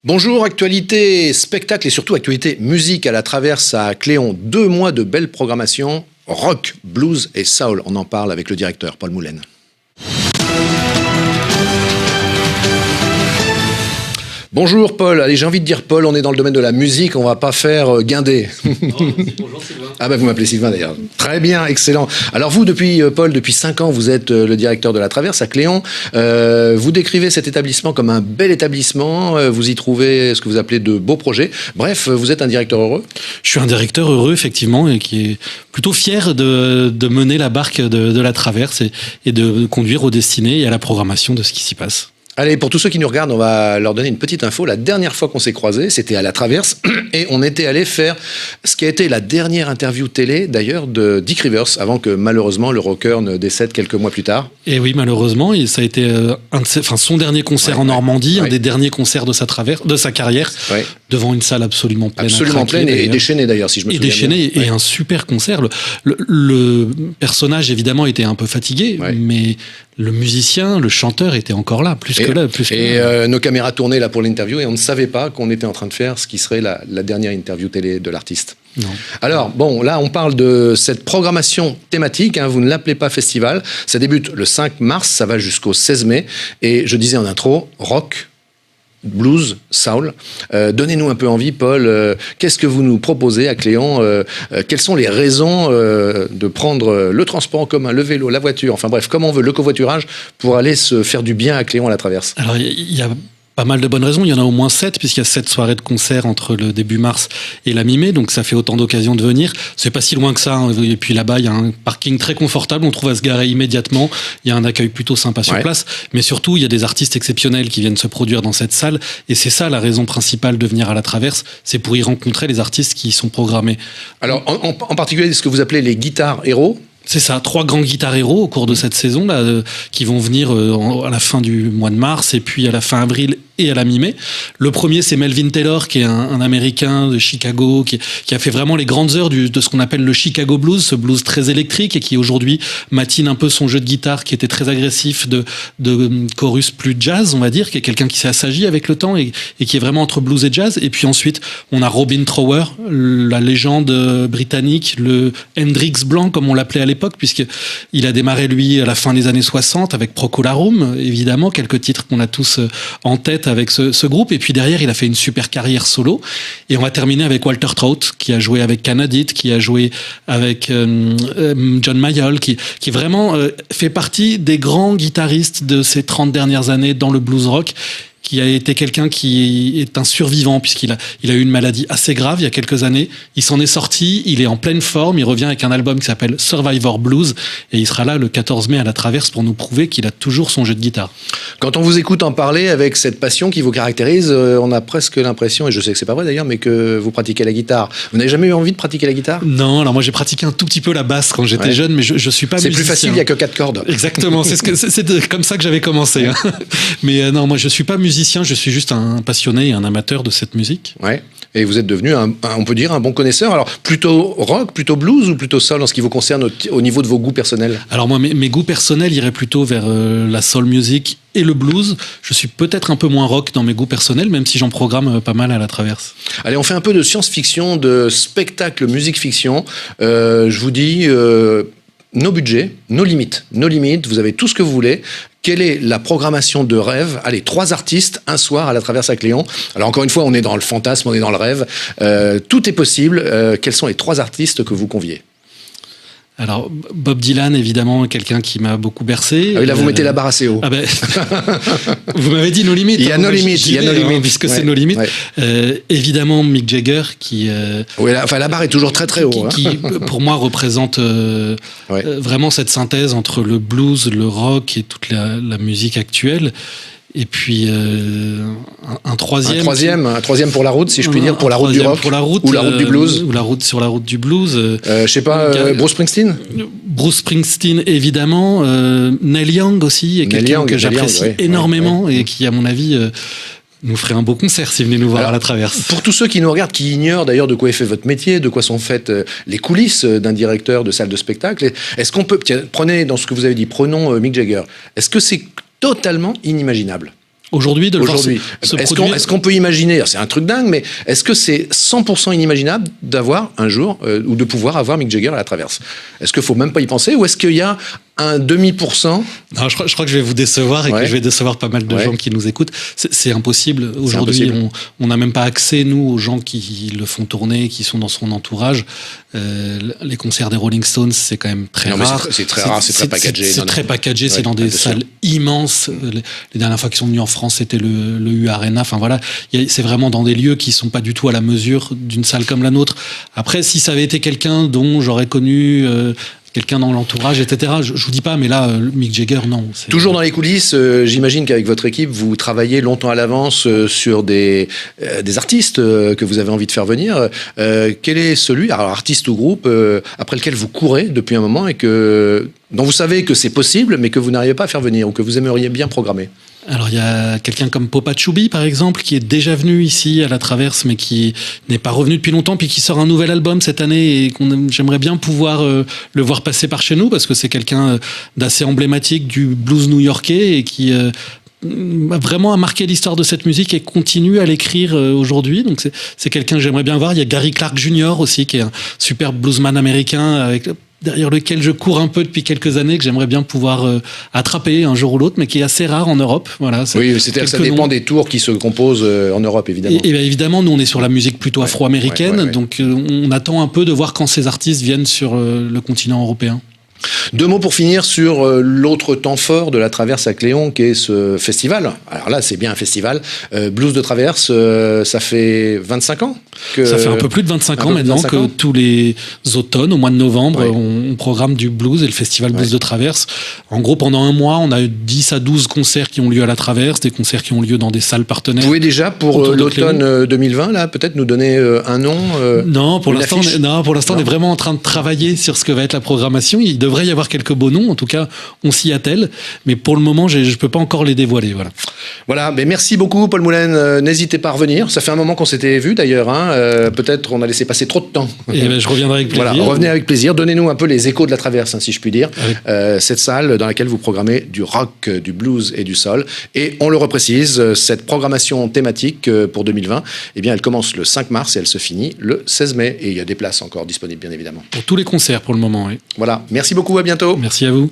Bonjour, actualité spectacle et surtout actualité musique à la Traverse à Cléon. 2 mois de belle programmation, rock, blues et soul. On en parle avec le directeur Paul Moulaine. Bonjour Paul, allez j'ai envie de dire Paul, on est dans le domaine de la musique, on va pas faire guinder. Bonjour Sylvain. Ah vous m'appelez Sylvain d'ailleurs. Très bien, excellent. Alors vous Paul, depuis 5 ans, vous êtes le directeur de la Traverse à Cléon. Vous décrivez cet établissement comme un bel établissement, vous y trouvez ce que vous appelez de beaux projets. Bref, vous êtes un directeur heureux? Je suis un directeur heureux effectivement et qui est plutôt fier de mener la barque de la Traverse et de conduire aux destinées et à la programmation de ce qui s'y passe. Allez, pour tous ceux qui nous regardent, on va leur donner une petite info. La dernière fois qu'on s'est croisés, c'était à la Traverse et on était allé faire ce qui a été la dernière interview télé d'ailleurs de Dick Rivers avant que malheureusement le rocker ne décède quelques mois plus tard. Et oui, malheureusement, ça a été son dernier concert en Normandie, un des derniers concerts de sa carrière, devant une salle absolument pleine. Absolument pleine et déchaînée d'ailleurs, si je me souviens bien. Et déchaînée et un super concert. Le personnage évidemment était un peu fatigué, mais le musicien, le chanteur était encore là, plus que là. Nos caméras tournaient là pour l'interview et on ne savait pas qu'on était en train de faire ce qui serait la dernière interview télé de l'artiste. Non. Alors, bon, là, on parle de cette programmation thématique, vous ne l'appelez pas festival, ça débute le 5 mars, ça va jusqu'au 16 mai, et je disais en intro, rock, blues, soul. Donnez-nous un peu envie, Paul. Qu'est-ce que vous nous proposez à Cléon? Quelles sont les raisons de prendre le transport en commun, le vélo, la voiture, enfin bref, comme on veut, le covoiturage, pour aller se faire du bien à Cléon à la Traverse? Alors, il y a pas mal de bonnes raisons. Il y en a au moins 7, puisqu'il y a 7 soirées de concert entre le début mars et la mi-mai, donc ça fait autant d'occasions de venir. C'est pas si loin que ça. Et puis là-bas, il y a un parking très confortable. On trouve à se garer immédiatement. Il y a un accueil plutôt sympa sur place. Mais surtout, il y a des artistes exceptionnels qui viennent se produire dans cette salle. Et c'est ça la raison principale de venir à la Traverse. C'est pour y rencontrer les artistes qui y sont programmés. Alors, en particulier, ce que vous appelez les guitares héros? C'est ça, 3 grands guitares héros au cours de cette saison-là, qui vont venir à la fin du mois de mars et puis à la fin avril et à la mi-mai. Le premier, c'est Melvin Taylor, qui est un Américain de Chicago, qui a fait vraiment les grandes heures de ce qu'on appelle le Chicago Blues, ce blues très électrique et qui aujourd'hui matine un peu son jeu de guitare qui était très agressif de chorus plus jazz, on va dire, qui est quelqu'un qui s'est assagi avec le temps et qui est vraiment entre blues et jazz. Et puis ensuite, on a Robin Trower, la légende britannique, le Hendrix blanc, comme on l'appelait à l'époque, puisqu'il a démarré, lui, à la fin des années 60 avec Procolarum, évidemment, quelques titres qu'on a tous en tête avec ce groupe. Et puis derrière, il a fait une super carrière solo. Et on va terminer avec Walter Trout, qui a joué avec Canadit, qui a joué avec John Mayall, qui vraiment fait partie des grands guitaristes de ces 30 dernières années dans le blues rock, qui a été quelqu'un qui est un survivant, puisqu'il a eu une maladie assez grave il y a quelques années. Il s'en est sorti, il est en pleine forme, il revient avec un album qui s'appelle Survivor Blues, et il sera là le 14 mai à la Traverse pour nous prouver qu'il a toujours son jeu de guitare. Quand on vous écoute en parler avec cette passion qui vous caractérise, on a presque l'impression, et je sais que c'est pas vrai d'ailleurs, mais que vous pratiquez la guitare. Vous n'avez jamais eu envie de pratiquer la guitare? Non, alors moi j'ai pratiqué un tout petit peu la basse quand j'étais jeune, mais je suis pas musicien. C'est plus facile, il n'y a que 4 cordes. Exactement, c'est comme ça que j'avais commencé. Hein. Mais non, moi je suis pas musicien, je suis juste un passionné et un amateur de cette musique. Ouais. Et vous êtes devenu, on peut dire, un bon connaisseur. Alors, plutôt rock, plutôt blues ou plutôt soul en ce qui vous concerne au niveau de vos goûts personnels? Alors moi, mes goûts personnels iraient plutôt vers la soul music et le blues. Je suis peut-être un peu moins rock dans mes goûts personnels, même si j'en programme pas mal à la Traverse. Allez, on fait un peu de science-fiction, de spectacle musique-fiction. Je vous dis... nos budgets, nos limites, vous avez tout ce que vous voulez. Quelle est la programmation de rêve? Allez, 3 artistes, un soir à la Traverse à Cléon. Alors encore une fois, on est dans le fantasme, on est dans le rêve. Tout est possible. Quels sont les 3 artistes que vous conviez? Alors, Bob Dylan, évidemment, quelqu'un qui m'a beaucoup bercé. Ah oui, là, vous mettez la barre assez haut. Ah ben, vous m'avez dit nos limites. Il y a nos limites, puisque c'est nos limites. Évidemment, Mick Jagger, qui... oui, la barre est toujours très très haut. Qui pour moi, représente vraiment cette synthèse entre le blues, le rock et toute la musique actuelle. Et puis un troisième. Un troisième pour la route, si je puis dire, pour la route du rock. Pour la route, ou la route du blues. Ou sur la route du blues. Je sais pas, Bruce Springsteen. Bruce Springsteen, évidemment. Neil Young aussi, est quelqu'un que j'apprécie énormément et qui, à mon avis... nous ferait un beau concert si vous venez nous voir à la Traverse. Pour tous ceux qui nous regardent, qui ignorent d'ailleurs de quoi est fait votre métier, de quoi sont faites les coulisses d'un directeur de salle de spectacle, est-ce qu'on peut... Prenez, dans ce que vous avez dit, prenons Mick Jagger. Est-ce que c'est totalement inimaginable? Aujourd'hui, de le voir Aujourd'hui, se produire. est-ce qu'on peut imaginer, c'est un truc dingue, mais est-ce que c'est 100% inimaginable d'avoir un jour, ou de pouvoir avoir Mick Jagger à la Traverse? Est-ce qu'il faut même pas y penser, ou est-ce qu'il y a un demi%? Non, je crois que je vais vous décevoir et que je vais décevoir pas mal de gens qui nous écoutent. C'est impossible. Aujourd'hui, on n'a même pas accès, nous, aux gens qui le font tourner, qui sont dans son entourage. Les concerts des Rolling Stones, c'est quand même très rare. C'est très rare, c'est très packagé. C'est très packagé, c'est dans des salles immenses. Les dernières fois qu'ils sont venus en France, c'était le U Arena. Enfin voilà, c'est vraiment dans des lieux qui sont pas du tout à la mesure d'une salle comme la nôtre. Après, si ça avait été quelqu'un dont j'aurais connu quelqu'un dans l'entourage, etc. Je vous dis pas, mais là, Mick Jagger, non. Toujours dans les coulisses, j'imagine qu'avec votre équipe, vous travaillez longtemps à l'avance sur des artistes que vous avez envie de faire venir. Quel est celui, alors artiste ou groupe, après lequel vous courez depuis un moment et dont vous savez que c'est possible, mais que vous n'arrivez pas à faire venir ou que vous aimeriez bien programmer? Alors, il y a quelqu'un comme Popa Chubby, par exemple, qui est déjà venu ici à la Traverse, mais qui n'est pas revenu depuis longtemps, puis qui sort un nouvel album cette année et j'aimerais bien pouvoir le voir passer par chez nous, parce que c'est quelqu'un d'assez emblématique du blues new-yorkais et qui vraiment a marqué l'histoire de cette musique et continue à l'écrire aujourd'hui. Donc c'est quelqu'un que j'aimerais bien voir. Il y a Gary Clark Jr. aussi, qui est un super bluesman américain derrière lequel je cours un peu depuis quelques années, que j'aimerais bien pouvoir attraper un jour ou l'autre, mais qui est assez rare en Europe. Voilà, oui, c'est-à-dire que ça dépend des tours qui se composent en Europe, évidemment. Et bien évidemment, nous, on est sur la musique plutôt afro-américaine, donc on attend un peu de voir quand ces artistes viennent sur le continent européen. Deux mots pour finir sur l'autre temps fort de la Traverse à Cléon, qui est ce festival. Alors là, c'est bien un festival. Blues de Traverse, ça fait 25 ans ça fait un peu plus de 25 ans maintenant que tous les automnes, au mois de novembre, on programme du blues et le festival Blues de Traverse. En gros, pendant un mois, on a 10 à 12 concerts qui ont lieu à la Traverse, des concerts qui ont lieu dans des salles partenaires. Vous pouvez déjà, pour l'automne 2020, là, peut-être nous donner un nom? Non, pour l'instant, on est vraiment en train de travailler sur ce que va être la programmation. Il devrait y avoir quelques beaux noms, en tout cas, on s'y attelle. Mais pour le moment, je ne peux pas encore les dévoiler. Voilà, mais merci beaucoup, Paul Moulaine. N'hésitez pas à revenir. Ça fait un moment qu'on s'était vu, d'ailleurs. Peut-être on a laissé passer trop de temps. Et je reviendrai avec plaisir. Voilà, revenez avec plaisir. Donnez-nous un peu les échos de la Traverse, si je puis dire. Cette salle dans laquelle vous programmez du rock, du blues et du soul. Et on le reprécise, cette programmation thématique pour 2020, eh bien, elle commence le 5 mars et elle se finit le 16 mai. Et il y a des places encore disponibles, bien évidemment. Pour tous les concerts, pour le moment, oui. Voilà, merci beaucoup, à bientôt. Merci à vous.